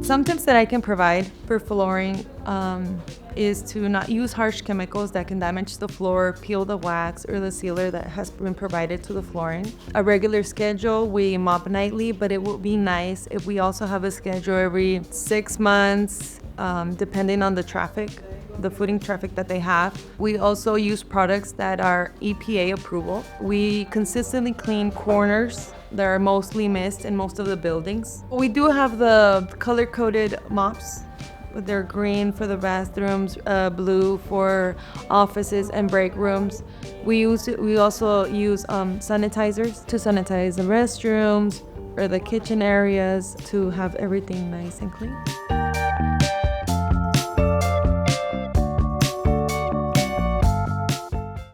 Some tips that I can provide for flooring is to not use harsh chemicals that can damage the floor, peel the wax or the sealer that has been provided to the flooring. A regular schedule, we mop nightly, but it would be nice if we also have a schedule every 6 months, depending on the traffic, the footing traffic that they have. We also use products that are EPA approval. We consistently clean corners that are mostly missed in most of the buildings. We do have the color-coded mops. They're green for the bathrooms, blue for offices and break rooms. We also use sanitizers to sanitize the restrooms or the kitchen areas to have everything nice and clean.